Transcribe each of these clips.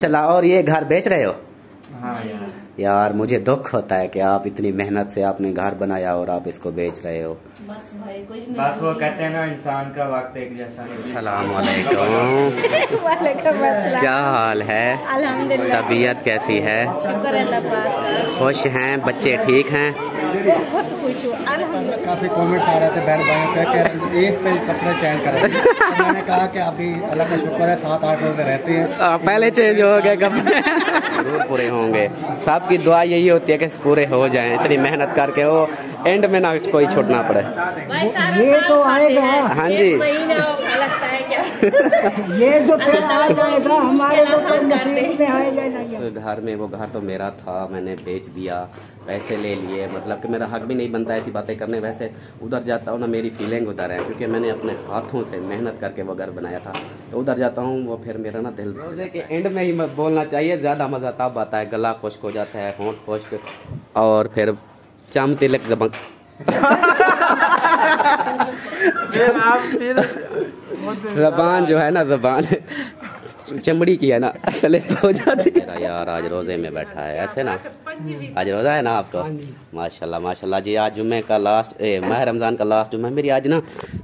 चला। और ये घर बेच रहे हो? हाँ यार। यार मुझे दुख होता है कि आप इतनी मेहनत से आपने घर बनाया और आप इसको बेच रहे हो। बस भाई कोई बस वो कहते हैं ना, इंसान का वक्त एक जैसा नहीं। सलाम वालेकुम। वालेकुम अस्सलाम। क्या हाल है? अल्हम्दुलिल्लाह। तबीयत कैसी है? शुक्र है अल्लाह पाक। खुश हैं? बच्चे ठीक हैं? बहुत खुश हूँ अल्हम्दुलिल्लाह। काफी कमेंट्स आ रहे थे बहन भाइयों पे कि ईद पे कपड़े चेंज करें। तो मैंने कहा कि अभी अल्लाह का शुक्र है 7-8 रोजे रहते हैं, पहले चेंज हो गए कपड़े। जरूर पूरे होंगे। सबकी दुआ यही होती है कि पूरे हो जाएं, इतनी मेहनत करके वो एंड में ना कोई छूटना पड़े। ये तो आएगा। हाँ जी। लगता है क्या? ये जो आ जाएगा हमारे नसीब में आएगा नहीं। घर में वो घर तो मेरा था, मैंने बेच दिया, पैसे ले लिए, मतलब कि मेरा हक भी नहीं बनता ऐसी बातें करने। वैसे उधर जाता हूँ ना, मेरी फीलिंग उधर है क्योंकि मैंने अपने हाथों से मेहनत करके वो घर बनाया था। तो उधर जाता हूँ वो फिर मेरा ना दिल, रोज़े के एंड में ही बोलना चाहिए, ज़्यादा मज़ा तब आता है, गला खुश्क हो जाता है, होंठ खुश्क और फिर चम तिलक दमक। ज़बान जो है ना, ज़बान चमड़ी की है ना, असले तो हो जाती है। यार आज रोज़े में बैठा है ऐसे ना, आज रोज़ा है ना आपको? माशाल्लाह माशाल्लाह जी। आज जुम्मे का लास्ट माह रमज़ान का लास्ट जुम्मा। मेरी आज ना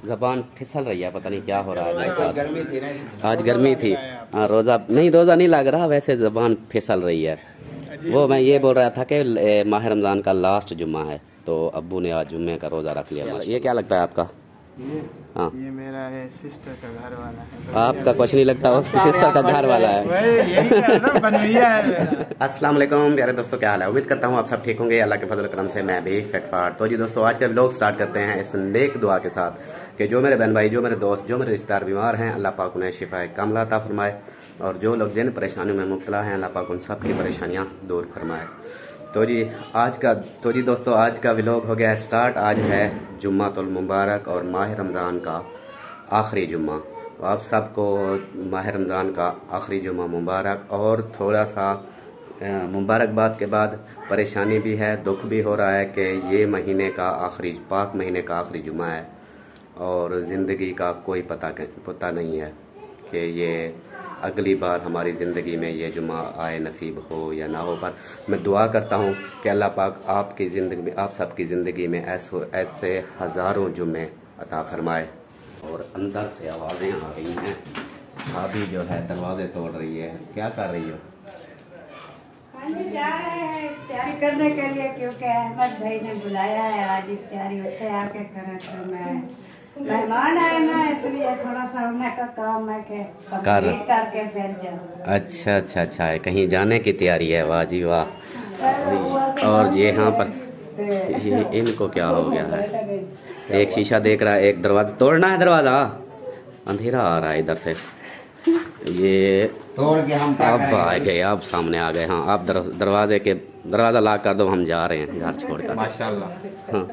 ज़बान फिसल रही है, पता नहीं क्या हो रहा है मेरे साथ। आज गर्मी थी। हाँ रोज़ा नहीं लग रहा, वैसे ज़बान फिसल रही है। वो मैं ये बोल रहा था कि माह रमज़ान का लास्ट जुम्मा है, तो अब्बू ने आज जुम्मे का रोज़ा रख लिया। ये क्या लगता है आपका? हाँ ये मेरा है सिस्टर का घर वाला है। आपका कुछ नहीं लगता, उसकी सिस्टर का घर वाला है। अस्सलाम वालेकुम प्यारे दोस्तों, क्या हाल है? उम्मीद करता हूँ आप सब ठीक होंगे। अल्लाह के फजल करम से मैं भी फिटफाट। तो जी दोस्तों, आज के व्लॉग स्टार्ट करते हैं इस नेक दुआ के साथ कि जो मेरे बहन भाई, जो मेरे दोस्त, जो मेरे रिश्तेदार बीमार हैं, अल्लाह पाक उन्हें शिफा कामिला अता फरमाए, और जो लोग जिन परेशानियों में मुब्तला हैं, अल्लाह पाक उन सब की परेशानियाँ दूर फरमाए। तो जी दोस्तों, आज का व्लॉग हो गया स्टार्ट। आज है जुम्मातुल मुबारक और माह रमज़ान का आखिरी जुम्मा। तो आप सबको माह रमज़ान का आखिरी जुम्मा मुबारक। और थोड़ा सा मुबारकबाद के बाद परेशानी भी है, दुख भी हो रहा है कि ये महीने का आखिरी, पाक महीने का आखिरी जुम्मा है और ज़िंदगी का कोई पता नहीं है कि ये अगली बार हमारी ज़िंदगी में ये जुम्मा आए नसीब हो या ना हो। पर मैं दुआ करता हूँ कि अल्लाह पाक आपकी ज़िंदगी में, आप सबकी ज़िंदगी में ऐसे हज़ारों जुम्मे अता फरमाए। और अंदर से आवाज़ें आ रही हैं, भाभी जो है दरवाजे तोड़ रही है। क्या कर रही हो? जा रहे हैं तैयारी करने के लिए, क्योंकि अहमद भाई ने बुलाया है। आज तैयारी होते हैं आके करें, तो मैं मेहमान आए ना, इसलिए थोड़ा सा उनका काम है कि कंप्लीट करके फिर जाऊँ। अच्छा है, कहीं जाने की तैयारी है? वाह जी वाह। और ये यहाँ पर ये इनको क्या हो गया है? एक शीशा देख रहा है, एक दरवाजा तोड़ना है, दरवाजा अंधेरा आ रहा है इधर से। ये तोड़ के हम अब आ गए, अब सामने आ गए। हाँ आप दरवाजा लॉक कर दो, हम जा रहे हैं घर छोड़कर। माशाल्लाह। हाँ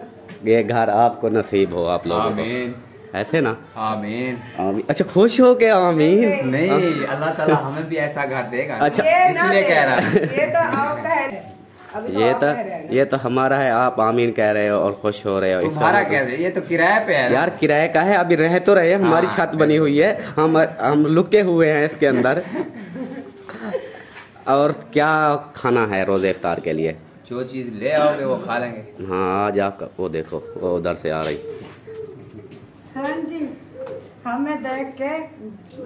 ये घर आपको नसीब हो, आप लोगों को ऐसे ना। आमीन। अच्छा खुश हो के आमीन। नहीं, अल्लाह ताला हमें भी ऐसा घर देगा। अच्छा इसलिए कह रहा है। ये तो आपका है, ये तो हमारा है, आप आमीन कह रहे हो और खुश हो रहे हो। तुम्हारा कैसे? ये तो किराए पे है यार। किराए का है, अभी रह तो रहे, हमारी छत बनी हुई है, हम लुके हुए हैं इसके अंदर। और क्या खाना है रोजे इफ्तार के लिए? जो चीज ले आओगे वो खा लेंगे। हाँ आज आप वो देखो, वो उधर से आ रही। हाँ जी, हमें देख के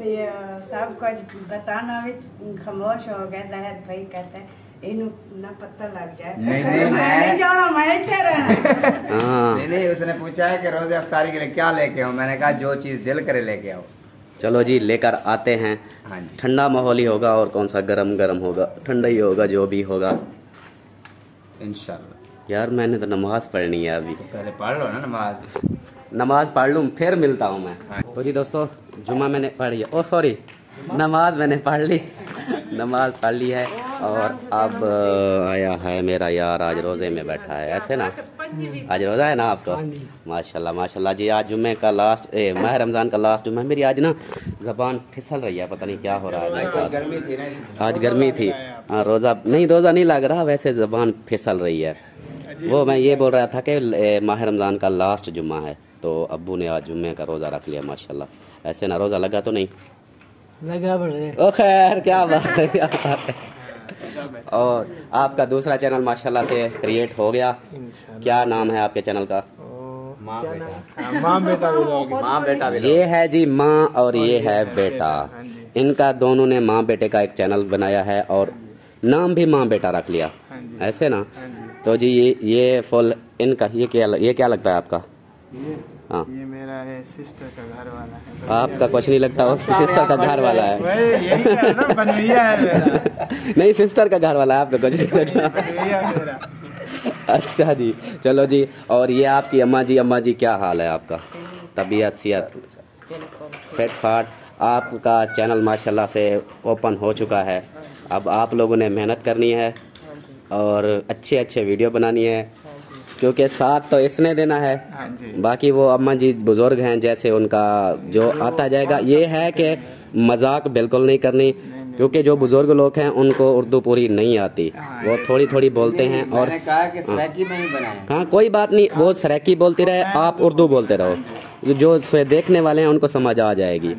ये सब कुछ बताना भी खामोश हो गए। दहत भाई कहते हैं इन्हें ना पता लग जाए। नहीं जाना, मैं इधर रहना। नहीं, उसने पूछा है कि रोजे इफ्तारी के लिए क्या लेके आओ। मैंने कहा जो चीज दिल करे लेके आओ। चलो जी लेकर आते हैं। हाँ जी। ठंडा माहौल ही होगा और कौन सा गरम होगा, ठंडा ही होगा जो भी होगा इंशाल्लाह। यार मैंने तो नमाज पढ़नी है अभी। तो पहले पढ़ लो ना नमाज पढ़ लूँ फिर मिलता हूँ मैं। तो जी दोस्तों, जुम्मा मैंने पढ़ लिया, सॉरी नमाज मैंने पढ़ ली, नमाज पढ़ ली है। और अब आया है मेरा यार, आज रोज़े में बैठा है ऐसे ना। आज रोज़ा है ना आपको? माशाल्लाह माशाल्लाह जी। आज जुम्मे का लास्ट माह रमज़ान का लास्ट जुम्मा। मेरी आज ना ज़बान फिसल रही है, पता नहीं क्या हो रहा है मेरे साथ। आज गर्मी थी। हाँ रोज़ा नहीं लग रहा, वैसे ज़बान फिसल रही है। वो मैं ये बोल रहा था कि माह रमज़ान का लास्ट जुम्मा है, तो अब्बू ने आज जुम्मे का रोज़ा रख लिया। माशाल्लाह ऐसे ना, रोज़ा लगा तो नहीं? ओ खैर, क्या बात है, क्या बात है। और आपका दूसरा चैनल माशाल्लाह से क्रिएट हो गया। क्या नाम है आपके चैनल का? माँ बेटा ये है जी माँ और ये है बेटा। इनका दोनों ने माँ बेटे का एक चैनल बनाया है और नाम भी माँ बेटा रख लिया, ऐसे ना। तो जी ये फुल इनका ये क्या लगता है आपका? हाँ, ये मेरा है सिस्टर का घर वाला है। आपका कुछ नहीं लगता, उसकी सिस्टर का घर वाला है। यही है ना, बनवैया है मेरा। नहीं, सिस्टर का घर वाला है, आपका कुछ नहीं लगता। बनवैया मेरा। अच्छा जी, चलो जी। और ये आपकी अम्मा जी क्या हाल है आपका? तबीयत सेहत फिट फाट? आपका चैनल माशाल्लाह से ओपन हो चुका है। अब आप लोगों ने मेहनत करनी है और अच्छे वीडियो बनानी है, क्योंकि साथ तो इसने देना है। बाकी वो अम्मा जी बुजुर्ग हैं, जैसे उनका जो आता जाएगा। ये है कि मजाक बिल्कुल नहीं करनी, क्योंकि जो बुजुर्ग लोग हैं उनको उर्दू पूरी नहीं आती, वो थोड़ी थोड़ी बोलते हैं। और मैंने कहा कि सराकी में ही बनाया। हाँ, कोई बात नहीं, वो सराकी बोलती रहे, आप उर्दू बोलते रहो, जो देखने वाले हैं उनको समझ आ जाएगी।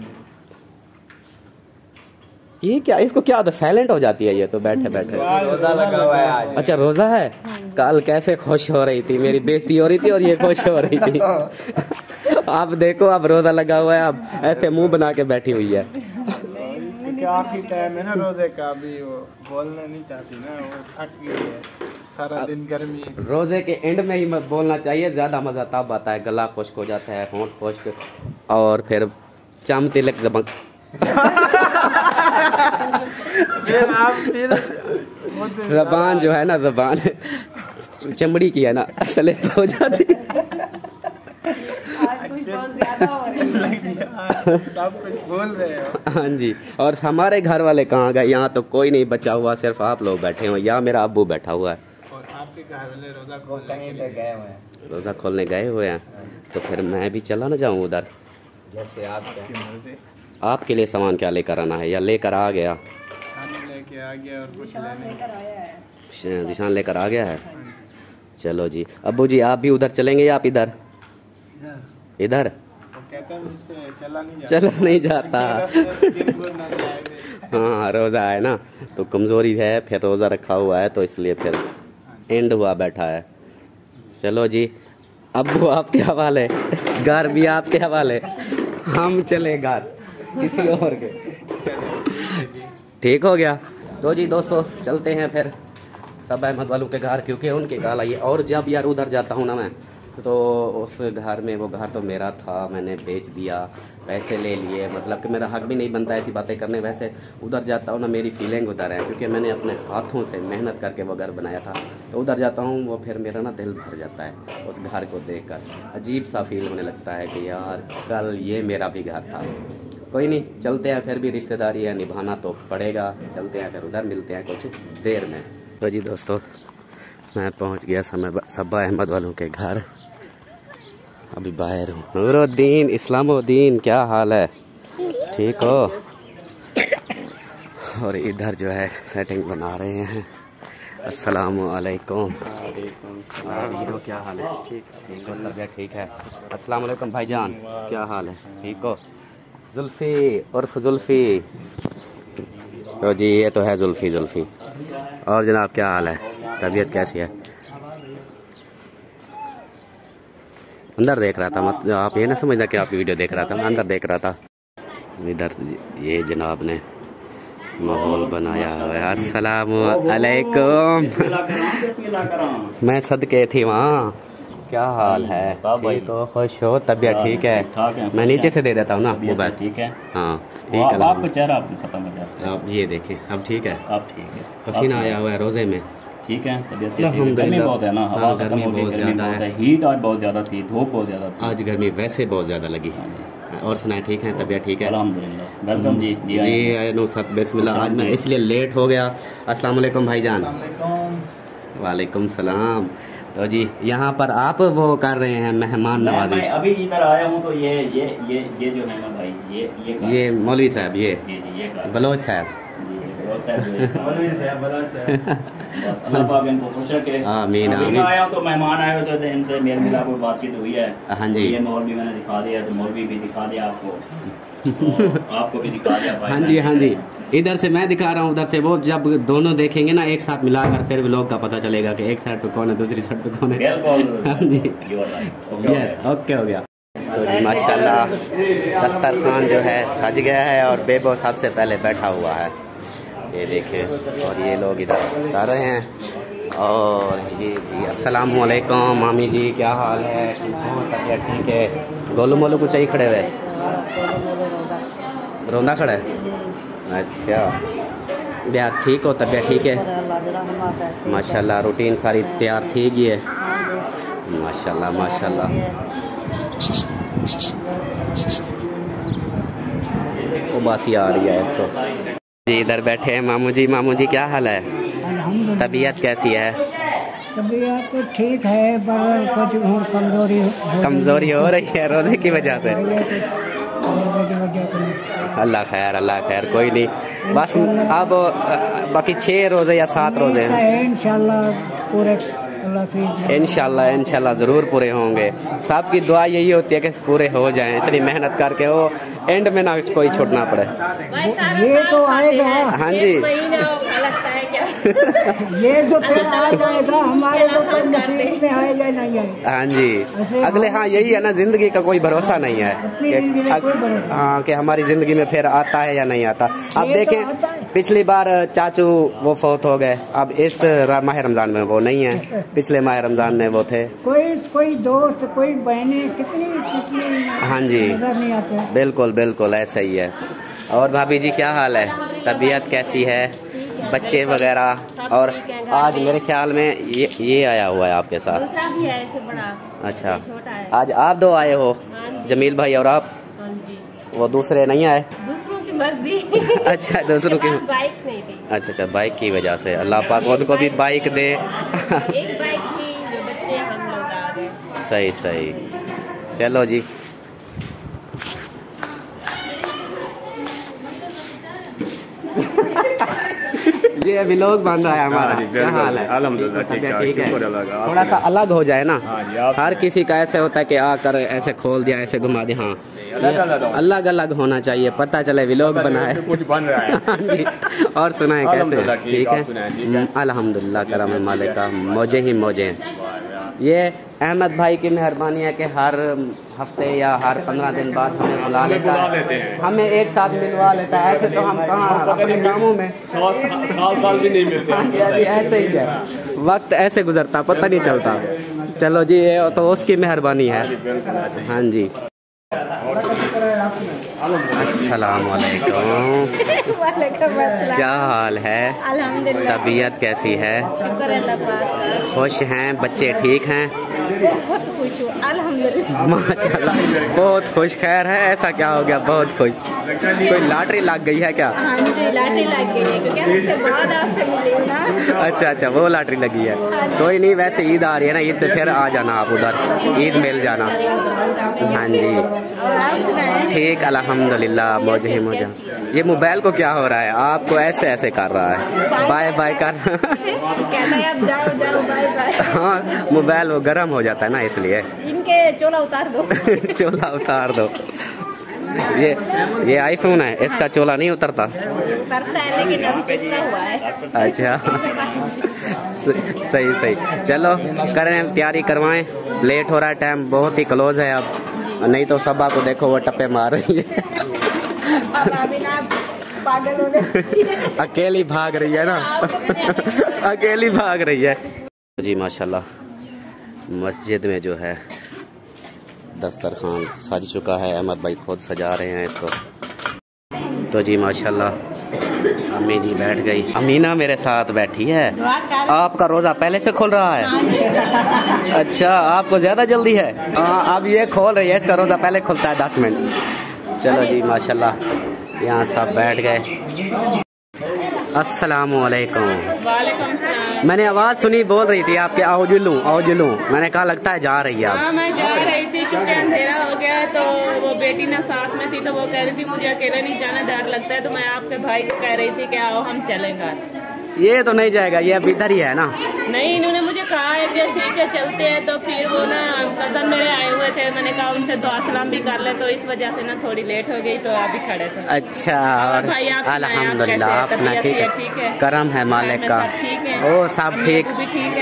ये क्या, इसको क्या होता है, साइलेंट हो जाती है ये तो बैठे बैठे। रोजा लगा हुआ है आज। अच्छा, रोजा है। कल कैसे खुश हो रही थी, मेरी बेइज्जती हो रही थी और ये खुश हो रही थी। आप देखो, अब रोजा लगा हुआ है, अब ऐसे मुंह बना के बैठी हुई है। आखिरी टाइम है ना रोजे का, अभी वो बोलना नहीं चाहती ना, वो थक गई है, सारा दिन गर्मी है। रोजे के एंड में ही मत बोलना चाहिए, ज्यादा मजा तब आता है, गला खुश्क हो जाता है, होंठ खुश्क, और फिर चम तिलक दबक। जबान जो है ना, जबान चमड़ी की है ना, असलियत हो जाती है। सब कुछ बोल रहे हो। हाँ जी। और हमारे घर वाले कहाँ गए? यहाँ तो कोई नहीं बचा हुआ, सिर्फ आप लोग बैठे हो। यहाँ मेरा अब्बू बैठा हुआ है। और आपके घर वाले रोजा कहीं पे गए हुए हैं। रोजा खोलने गए हुए हैं, तो फिर मैं भी चला ना जाऊँ उधर। जैसे आप आपके लिए सामान क्या लेकर आना है, या लेकर आ गया? लेके आ गया और कुछ जिशान लेकर आ गया है। चलो जी। अब्बू जी, आप भी उधर चलेंगे या आप इधर? इधर कहता है मुझसे चला नहीं जाता। हाँ, रोज़ा है ना, तो कमज़ोरी है, फिर रोज़ा रखा हुआ है, तो इसलिए फिर एंड हुआ बैठा है। चलो जी, अब्बू आपके हवाले, घर भी आपके हवाले, हम चले घर किसी और के। ठीक हो गया। तो जी दोस्तों, चलते हैं फिर सब अहमद वालों के घर, क्योंकि उनके घर आइए। और जब यार उधर जाता हूँ ना मैं, तो उस घर में, वो घर तो मेरा था, मैंने बेच दिया, पैसे ले लिए, मतलब कि मेरा हक भी नहीं बनता ऐसी बातें करने। वैसे उधर जाता हूँ ना, मेरी फीलिंग उधर है, क्योंकि मैंने अपने हाथों से मेहनत करके वो घर बनाया था। तो उधर जाता हूँ, वो फिर मेरा ना दिल भर जाता है उस घर को देखकर। अजीब सा फील होने लगता है कि यार कल ये मेरा भी घर था। कोई नहीं, चलते हैं, फिर भी रिश्तेदारी है, निभाना तो पड़ेगा। चलते हैं, फिर उधर मिलते हैं कुछ देर में। तो जी दोस्तों, मैं पहुंच गया सब्बा अहमद वालों के घर। अभी बाहर हूँ। नूरुद्दीन, इस्लामुद्दीन, क्या हाल है? ठीक हो? और इधर जो है सेटिंग बना रहे हैं। अस्सलामु अलैकुम। हीरो, क्या हाल है? ठीक हो? तबीयत ठीक है? अस्सलामु अलैकुम भाईजान, क्या हाल है? ठीक हो? जुल्फ़ी उर्फ जुल्फ़ी। तो जी ये तो है जुल्फ़ी। और जनाब क्या हाल है? तबीयत कैसी है? अंदर देख रहा था, मत आप ये ना समझना कि आपकी वीडियो देख रहा था, मैं अंदर देख रहा था। इधर ये जनाब ने माहौल बनाया हुआ है। अस्सलामु अलैकुम। मैं सदके थी वहाँ। क्या हाल है? ठीक हो? खुश हो? तबीयत ठीक है? मैं नीचे से दे देता हूँ ना मोबाइल। ठीक है? हाँ ठीक है। आपका चेहरा आपको खत्म हो जाता है। आप ये देखें, अब ठीक है? अब ठीक है। पसीना आया हुआ है रोजे में। ठीक है, गर्मी बहुत है ना, हवा खत्म हो गई, गर्मी बहुत है, हीट आज बहुत ज़्यादा थी, धूप बहुत ज़्यादा थी। आज गर्मी वैसे बहुत ज़्यादा लगी। और सुनाए, ठीक है? तबीयत ठीक है? अल्हम्दुलिल्लाह। वेलकम जी। जी नुसरत, बिस्मिल्लाह। आज मैं इसलिए लेट हो गया। अस्सलाम वालेकुम भाईजान। वालेकुम सलाम। तो जी यहाँ पर आप वो कर रहे हैं मेहमान नवाजी। मैं अभी इधर आया हूँ, तो ये जो है ना भाई, ये मौलवी साहब, ये बलोच साहब, अल्लाह पाक इनको खुश रखे। आमीन आमीन। आया तो मेहमान आए हुए थे, इनसे मेल मिलाप बातचीत हुई है। हाँ जी। ये मौलवी मैंने दिखा दिया, तो मौलवी भी दिखा दिया आपको। आपको भी दिखा दिया भाई। हाँ जी हाँ जी, इधर से मैं दिखा रहा हूँ, उधर से वो। जब दोनों देखेंगे ना एक साथ मिलाकर, फिर व्लॉग का पता चलेगा कि एक साइड पे कौन है, दूसरी साइड पे कौन है। हाँ जी, यस, ओके हो गया। तो जी माशाल्लाह दस्तरखान जो है सज गया है और बेबो सबसे पहले बैठा हुआ है, ये देखिए। और ये लोग इधर आ रहे हैं। और ये जी अस्सलाम वालेकुम मामी जी, क्या हाल है? तबीयत ठीक है? गोलू मोलू कुछ ही खड़े हुए, रोंदा खड़ा है। अच्छा, ब्याह ठीक हो, तबीयत ठीक है? माशाल्लाह रूटीन सारी तैयार ठीक ही है। माशाल्लाह माशाल्लाह। वो बासी आ रही है इसको जी। इधर बैठे हैं मामू जी। मामू जी क्या हाल है? तबीयत कैसी है? तबीयत तो ठीक है, पर कुछ कमजोरी हो रही है रोजे की वजह से। अल्लाह खैर, कोई नहीं। बस अब बाकी 6 रोजे या 7 रोजे हैं, इंशाल्लाह पूरे। इंशाल्लाह ज़रूर पूरे होंगे। सबकी दुआ यही होती है कि पूरे हो जाएं, इतनी मेहनत करके वो एंड में ना कोई छूटना पड़े। ये तो आएगा। हाँ जी, ये जो आ जाएगा हमारे नसीब में आएगा नहीं आएगा। हाँ जी, अगले हाँ यही है ना, जिंदगी का कोई भरोसा नहीं है हाँ कि हमारी जिंदगी में फिर आता है या नहीं आता। अब देखें, पिछली बार चाचू वो फौत हो गए, अब इस माह रमजान में वो नहीं है, पिछले माह रमजान में वो थे। कोई दोस्त, कोई बहनें, कितनी हाँ जी, नहीं आते। बिल्कुल ऐसा ही है। और भाभी जी क्या हाल है? तबीयत कैसी है? बच्चे वगैरह? और आज मेरे ख्याल में ये आया हुआ है आपके साथ। दूसरा भी है ऐसे बड़ा। अच्छा, आज आप 2 आए हो, जमील भाई और आप? वो दूसरे नहीं आए? दूसरों की मर्जी। अच्छा, दूसरों की बाइक नहीं थी। अच्छा, बाइक की वजह से। अल्लाह पाक उनको भी बाइक दे। एक बाइक थी, जो बच्चे हम लोग आ गए। सही, चलो जी। ये व्लॉग बन रहा है हमारा। क्या हाल है? अल्हम्दुलिल्लाह ठीक है। थोड़ा सा अलग हो जाए ना, हर किसी का ऐसे होता है कि आकर ऐसे खोल दिया, ऐसे घुमा दिया। हाँ, अलग होना चाहिए, पता चले व्लॉग बना है, कुछ बन रहा है। और सुनाए कैसे? ठीक है, अल्हम्दुलिल्लाह करम मालिक का मौजे ही मौजे। ये अहमद भाई की मेहरबानी है कि हर हफ्ते या हर 15 दिन बाद हमें बुला लेता है, हमें एक साथ मिलवा लेता है। ऐसे तो हम कहाँ अपने कामों में साल भी नहीं मिलते। ऐसे ही है, वक्त ऐसे गुजरता पता नहीं चलता। चलो जी, ये तो उसकी मेहरबानी है। हाँ जी, अस्सलाम वालेकुम। क्या हाल है? अल्हम्दुलिल्लाह। तबीयत कैसी है? शुक्र अल्लाह पाक। खुश हैं? बच्चे ठीक हैं? बहुत खुश हूँ अल्हम्दुलिल्लाह। माशाल्लाह, बहुत खुश। खैर है, ऐसा क्या हो गया बहुत खुश? कोई लॉटरी लग गई है क्या? हाँ जी, लॉटरी लग गई है, क्योंकि उसके बाद आपसे मिली ना। अच्छा, वो लॉटरी लगी है। कोई नहीं, वैसे ईद आ रही है ना, ईद पे फिर आ जाना आप उधर, ईद मिल जाना। हाँ जी, ठीक, अल्हम्दुलिल्लाह, मौज ही मौज। ये मोबाइल को क्या हो रहा है? आपको ऐसे कर रहा है, बाय कर। कहता है आप जाओ बाय। हाँ, मोबाइल वो गर्म हो जाता है ना, इसलिए। इनके चोला उतार दो। चोला उतार दो। ये आईफोन है, इसका चोला नहीं उतरता। उतरता है, लेकिन अभी चिपका हुआ है। अच्छा, सही। चलो करें, तैयारी करवाएं, लेट हो रहा है, टाइम बहुत ही क्लोज है अब, नहीं तो सबा को देखो वो टप्पे मार रही है। पागल होने। अकेली भाग रही है ना, अकेली भाग रही है जी। माशाल्लाह, मस्जिद में जो है दस्तरखान सज चुका है, अहमद भाई खुद सजा रहे हैं इसको। तो जी माशाल्लाह अम्मी जी बैठ गई, अमीना मेरे साथ बैठी है। आपका रोजा पहले से खुल रहा है? अच्छा, आपको ज्यादा जल्दी है। हाँ, अब ये खोल रही है, इसका रोजा पहले खुलता है 10 मिनट। चलो जी माशाल्लाह, यहाँ सब बैठ गए। अस्सलामुअलैकुम। मैंने आवाज सुनी, बोल रही थी आपके आओ जुलूं। मैंने कहा लगता है जा रही है आप। हाँ, मैं जा रही थी क्योंकि अंधेरा हो गया, तो वो बेटी ना साथ में थी, तो वो कह रही थी मुझे अकेले नहीं जाना, डर लगता है, तो मैं आपके भाई को कह रही थी कि आओ हम चलेंगे। ये तो नहीं जाएगा, ये अब इधर ही है ना। नहीं, इन्होंने मुझे कहा है कि ठीक है चलते हैं, तो फिर वो ना कजन मेरे आए हुए थे, मैंने कहा उनसे दुआ सलाम भी कर ले, तो इस वजह से ना थोड़ी लेट हो गई, तो अभी खड़े थे। अच्छा, और भाई आप अल्हम्दुलिल्लाह अपना ठीक है, करम है मालिक का। ठीक है, ओ सब ठीक,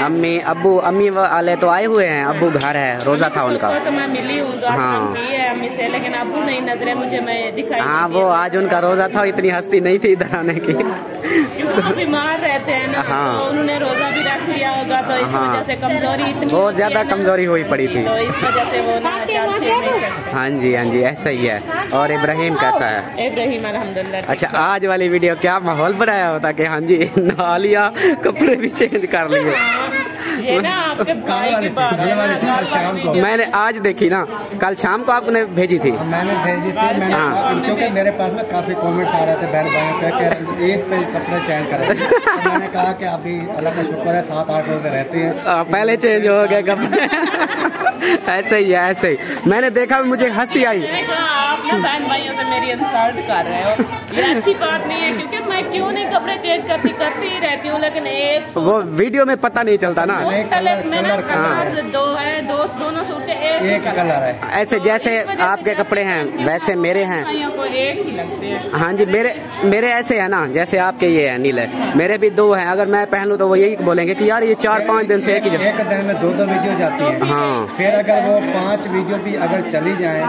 अम्मी अब्बू अम्मी वाले तो आए हुए हैं, अब्बू घर है, रोजा था उनका। तो मैं मिली हूँ है अम्मी से, लेकिन अब्बू नहीं नजरे मुझे मैं दिखाई। हाँ, वो आज उनका रोजा था, इतनी हस्ती नहीं थी इधर आने की, क्योंकि बीमार रहते हैं ना। हाँ, तो उन्होंने रोजा भी रख लिया होगा, तो इस वजह से कमजोरी इतनी बहुत ज्यादा कमजोरी हुई पड़ी थी, तो इस वजह से वो ना चल फिर नहीं सकते। हाँ जी, हाँ जी, ऐसा ही है। और इब्राहिम कैसा है? इब्राहिम अल्हम्दुलिल्लाह। अच्छा, आज वाली वीडियो क्या माहौल बनाया होता कि हाँ जी नहा लिया, कपड़े भी चेंज कर लिए। ये ना आपके भाई की बात है ना, शाम को मैंने आज देखी ना, कल शाम को आपने भेजी थी। मैंने भेजी थी, मैंने क्योंकि मेरे पास ना काफी कमेंट्स आ रहे थे बहन भाइयों पे कि ईद पे कपड़े चेंज करें, तो मैंने कहा कि अभी अल्लाह का शुक्र है 7-8 रोजे रहते हैं, पहले चेंज हो गए कपड़े। ऐसे ही है, ऐसे ही मैंने देखा, मुझे हंसी आई। आप ना बहन भाइयों से मेरी इंसल्ट कर रहे हो, ये अच्छी बात नहीं है, क्योंकि मैं क्यों नहीं कपड़े चेंज करती ही रहती हूँ, लेकिन एक वो वीडियो में पता नहीं चलता ना। दोनों सूट के एक कलर है, ऐसे जैसे आपके कपड़े हैं वैसे मेरे हैं, को एक ही लगते हैं। हाँ जी, मेरे ऐसे है ना, जैसे आपके ये है नीले, मेरे भी 2 हैं। अगर मैं पहनूं तो वो यही बोलेंगे कि यार ये 4-5 दिन से एक ही। एक दिन में 2-2 वीडियो जाती है। हाँ, फिर अगर वो 5 वीडियो भी अगर चली जाए,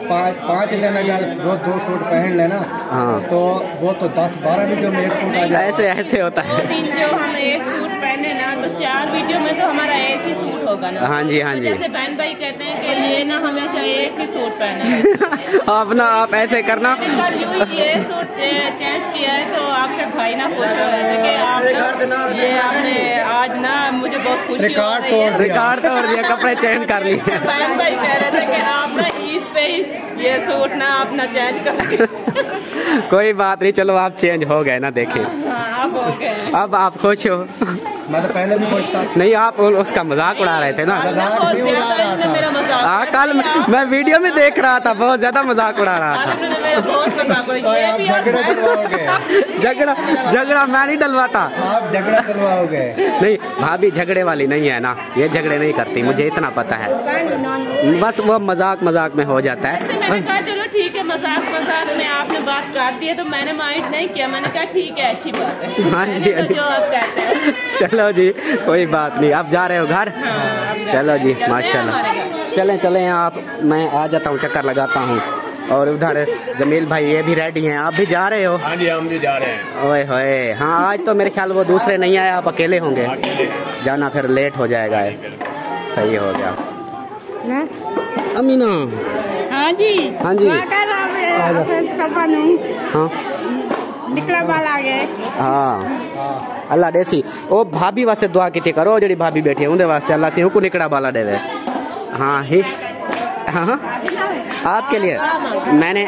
5 दिन अगर वो 2 सूट पहन लेना, हाँ, तो वो तो 10-12 वीडियो में एक सूट आ जाए। ऐसे होता है। 2 दिन जो हम एक सूट पहने ना, तो 4 वीडियो में तो हमारा एक ही सूट होगा ना। हाँ जी, हाँ जी। जैसे बहन भाई कहते हैं कि ये ना हमेशा एक ही सूट पहने। आप ना आप ऐसे करना, ये सूट चेंज किया है, तो आपके भाई ना पूछ रहे थे कि आप ये आपने आज ना मुझे बहुत खुशी रिकॉर्ड तोड़ दिया, कपड़े चेंज कर लिए। बहन भाई कह रहे थे कि आप ना ईद पे ही ये सूट ना अपना चेंज कर। कोई बात नहीं, चलो आप चेंज हो गए ना, देखिए आप हो गए, अब आप खुश हो। मैं तो पहले भी सोचता नहीं, आप उसका मजाक उड़ा रहे थे ना। हाँ, कल मैं वीडियो में देख रहा था, बहुत ज्यादा मजाक उड़ा रहा था। झगड़ा मैं नहीं डलवाता, आप झगड़ा डलवाओगे। नहीं, भाभी झगड़े वाली नहीं है ना, ये झगड़े नहीं करती, मुझे इतना पता है, बस वो मजाक में हो जाता है। मैंने कहा चलो ठीक है, मजाक में आपने बात कर दी है, तो मैंने माइंड नहीं किया, मैंने कहा ठीक है, अच्छी बात है। हाँ जी, तो जो आप कहते हैं। चलो जी, कोई बात नहीं। आप जा रहे हो घर? चलो जी, माशाल्लाह। चलें आप, मैं आ जाता हूँ, चक्कर लगाता हूँ। और उधर जमील भाई ये भी रेडी हैं, आप भी जा रहे हो? हाँ जी, हम भी जा रहे हैं। ओए होए, हाँ, आज तो मेरे ख्याल वो दूसरे नहीं आए, आप अकेले होंगे। जाना फिर लेट हो जाएगा। सही हो गया। अमीना। हाँ जी, हाँ जी, हाँ, निकला बाल आ गए। हाँ, अल्लाह देसी ओ भाभी वास्ते दुआ की करो, जड़ी भाभी बैठी है उनके वास्ते अल्लाह से हुकू निकड़ा बाला देवे। हाँ ही, हाँ, आपके लिए मैंने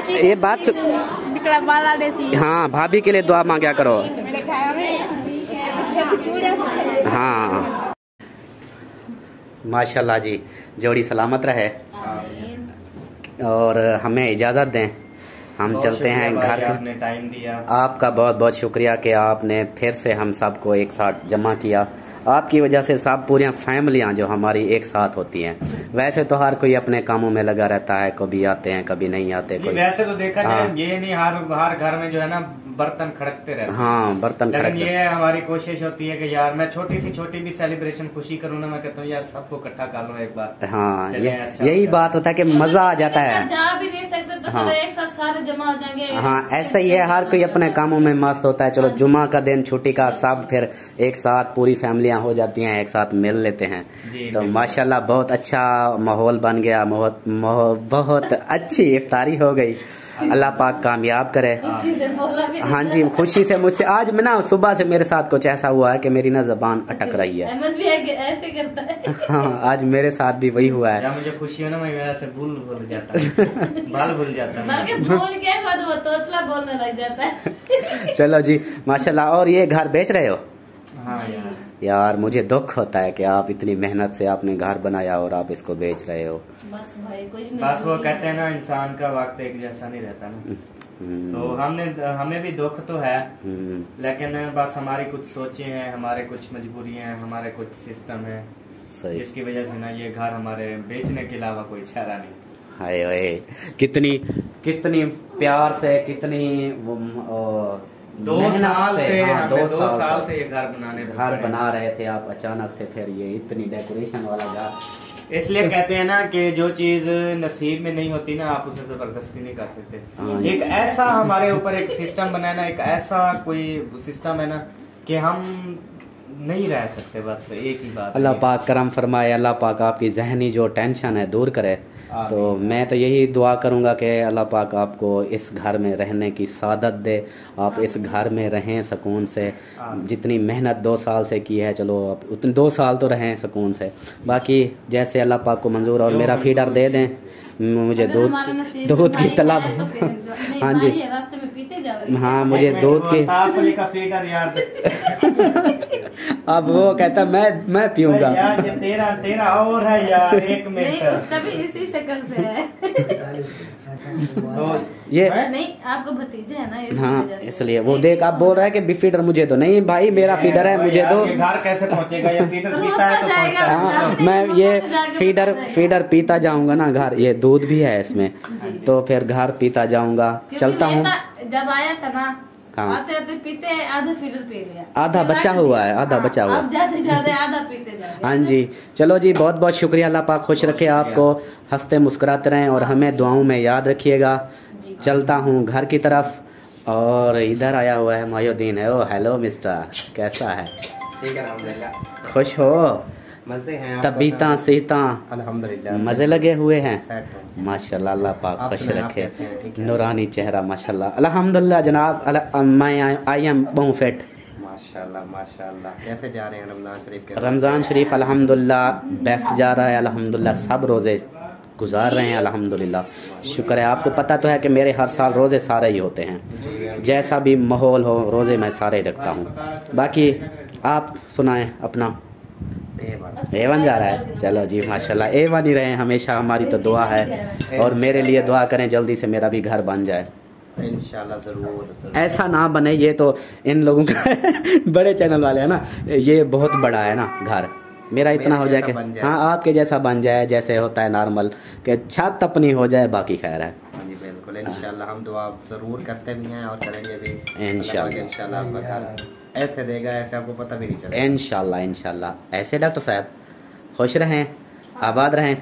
ये बात निकला बाला देती। हाँ, भाभी के लिए दुआ मांगा करो। हाँ, माशाल्लाह जी, जोड़ी सलामत रहे और हमें इजाज़त दें, हम चलते हैं घर। आपने टाइम दिया, आपका बहुत बहुत शुक्रिया कि आपने फिर से हम सबको एक साथ जमा किया। आपकी वजह से सब पूरी फैमिलियां जो हमारी एक साथ होती हैं। वैसे तो हर कोई अपने कामों में लगा रहता है, कभी आते हैं कभी नहीं आते। कोई वैसे तो देखा जाए ये नहीं, हर घर में जो है ना बर्तन खड़कते रहते हैं। हाँ, बर्तन खड़कते। ये हमारी कोशिश होती है कि यार मैं छोटी सी छोटी भी सेलिब्रेशन खुशी करूँ ना, मैं कहता हूँ यार सबको इकट्ठा कर लो एक बार। हाँ, अच्छा यही बात होता है कि मजा आ जाता है। जा भी नहीं सकते तो चलो एक साथ सारे जमा हो जाएंगे। हाँ, ऐसा ही है, हर कोई अपने कामों में मस्त होता है। चलो जुमा का दिन छुट्टी का, सब फिर एक साथ पूरी फैमिलियां हो जाती हैं, एक साथ मिल लेते हैं। तो माशाल्लाह बहुत अच्छा माहौल बन गया, बहुत अच्छी इफ्तारी हो गई। अल्लाह पाक कामयाब करे। हाँ जी, खुशी से मुझसे आज मैं ना सुबह से मेरे साथ कुछ ऐसा हुआ है कि मेरी ना जबान अटक रही है। अहमद भी ऐसे करता है। हाँ, आज मेरे साथ भी वही हुआ है। मुझे खुशी हो ना, मैं मेरा से भूल जाता है, बाल भूल जाता है, भूल के बाद वो तोतला बोलने लग जाता है। चलो जी, माशाल्लाह। और ये घर बेच रहे हो? हाँ यार, मुझे दुख होता है कि आप इतनी मेहनत से आपने घर बनाया और आप इसको बेच रहे हो। बस भाई, बस वो कहते हैं ना, इंसान का वक्त एक जैसा नहीं रहता ना। तो हमें भी दुख तो है, लेकिन बस हमारी कुछ सोचें हैं, हमारे कुछ मजबूरियां हैं, हमारे कुछ सिस्टम है, जिसकी वजह से ना ये घर हमारे बेचने के अलावा कोई चारा नहीं। हाय हाय, कितनी प्यार से, कितनी 2 साल से हमें 2 साल से ये घर बना रहे थे आप, अचानक से फिर ये इतनी डेकोरेशन वाला घर। इसलिए कहते हैं ना कि जो चीज नसीब में नहीं होती ना, आप उसे जबरदस्ती नहीं कर सकते। एक ऐसा हमारे ऊपर एक सिस्टम बना है ना, एक ऐसा कोई सिस्टम है ना कि हम नहीं रह सकते। बस एक ही बात, अल्लाह पाक करम फरमाए, अल्लाह पाक आपकी जहनी जो टेंशन है दूर करे। तो मैं तो यही दुआ करूंगा कि अल्लाह पाक आपको इस घर में रहने की सादत दे, आप इस घर में रहें सुकून से। जितनी मेहनत 2 साल से की है, चलो आप उतने 2 साल तो रहें सुकून से। बाकी जैसे अल्लाह पाक को मंजूर, और मेरा फीडर दे दें, मुझे दूध की तलब। हाँ जी, हाँ मुझे दूध की। अब वो कहता मैं पीऊंगा। तेरा और है यार, एक मिनट। उसका भी इसी शक्ल से है। तो ये नहीं, आपको भतीजे है ना, हाँ इसलिए वो देख आप बोल रहा है कि फीडर मुझे तो नहीं भाई, मेरा फीडर है, मुझे तो घर कैसे पहुंचेगा? ये फीडर पीता है तो पहुंचता है। हाँ, मैं ये फीडर पीता जाऊंगा ना घर, ये दूध भी है इसमें, तो फिर घर पीता जाऊंगा। चलता हूँ। जब आया था ना, हाँ, आते आते पीते आधा फीडर पी लिया, आधा बचा हुआ है, आधा बचा हुआ। अब ज्यादा आधा पीते जा रहे हैं। हाँ जी, चलो जी, बहुत बहुत शुक्रिया। अल्लाह पाक खुश रखे आपको, हंसते मुस्कुराते रहें और हमें दुआओं में याद रखिएगा। चलता हूँ घर की तरफ। और इधर आया हुआ है मोयुद्दीन है। ओ हेलो मिस्टर, कैसा है? ठीक है, अल्हम्दुलिल्लाह। खुश हो? मजे हैं? तबीयता सेहता अल्हम्दुलिल्लाह मजे लगे हुए हैं? सेट हो। माशाल्लाह, अल्लाह पाक आप खुश सुनाएं, आप रखे, कैसे हैं? ठीक है। नूरानी चेहरा माशाल्लाह। अल्हम्दुलिल्लाह जनाब, मैं आई एम बहुत फिट। माशाल्लाह माशाल्लाह। कैसे जा रहे हैं रमजान शरीफ के? रमज़ान शरीफ अल्हम्दुलिल्लाह बेस्ट जा रहा है अल्हम्दुलिल्लाह। सब रोज़े गुजार रहे हैं अल्हम्दुलिल्लाह। शुक्र है। आपको पता तो है कि मेरे हर साल रोज़े सारे ही होते हैं, जैसा भी माहौल हो रोज़े मैं सारे ही रखता हूँ। बाकी आप सुनाएं अपना। A1 जा रहा है, चलो जी माशाल्लाह, A1 ही रहे हमेशा, हमारी तो दुआ है। और मेरे लिए दुआ करें जल्दी से मेरा भी घर बन जाए इंशाल्लाह। जरूर ऐसा ना बने, ये तो इन लोगों का बड़े चैनल वाले हैं ना, ये बहुत बड़ा है ना घर, मेरा इतना हो जाए कि हाँ आपके जैसा बन जाए, जैसे होता है नॉर्मल कि छत अपनी हो जाए, बाकी खैर है। हाँ जी बिल्कुल, इंशाल्लाह हम दुआ जरूर करते भी हैं और करेंगे भी इंशाल्लाह। आपका घर ऐसे देगा, ऐसे आपको पता भी नहीं चलेगा इंशाल्लाह इंशाल्लाह। ऐसे डॉक्टर साहब खुश रहें, आबाद रहें।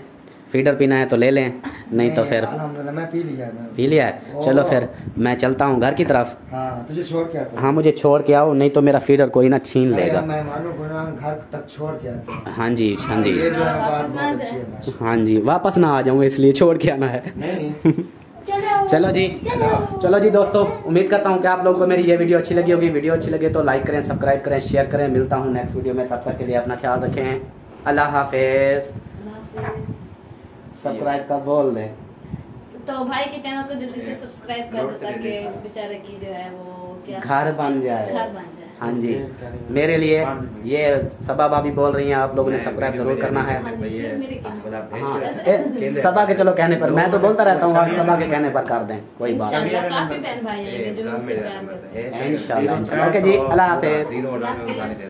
फीडर पीना है तो ले लें, नहीं तो फिर मैं पी लिया है। चलो फिर मैं चलता हूँ घर की तरफ। हाँ, तुझे छोड़ के आता। हाँ मुझे छोड़ के आओ, नहीं तो मेरा फीडर कोई ना छीन लेगा। मेहमानों को ना घर तक छोड़ के आता। हाँ जी हाँ जी ये जो है बात बहुत अच्छी है। हाँ जी, वापस ना आ जाऊँ इसलिए छोड़ के आना है। नहीं चलो जी दोस्तों, उम्मीद करता हूँ कि आप लोगों को मेरी ये वीडियो अच्छी लगी होगी। वीडियो अच्छी लगे तो लाइक करें, सब्सक्राइब करें, शेयर करें। मिलता हूँ नेक्स्ट वीडियो में, तब तक के लिए अपना ख्याल रखें। अल्लाह हाफिज। सब्सक्राइब का बोल दें तो भाई के चैनल को जल्दी से सब्सक्राइब कर दो ताकि इस बेचारे की जो है वो क्या घर बन जाए। घर बन जाए। हाँ जी, मेरे लिए ये सबा भाभी बोल रही हैं, आप लोगों ने सब्सक्राइब जरूर करना है। हाँ जी, सिर्फ मेरे हाँ, सबा के चलो कहने पर, मैं तो बोलता रहता हूँ, आज सबा के कहने पर कर दें, कोई बात नहीं। काफी बहन भाई हैं जो मुझसे प्यार करते हैं। इंशाल्लाह। ओके जी, अल्लाह हाफिज।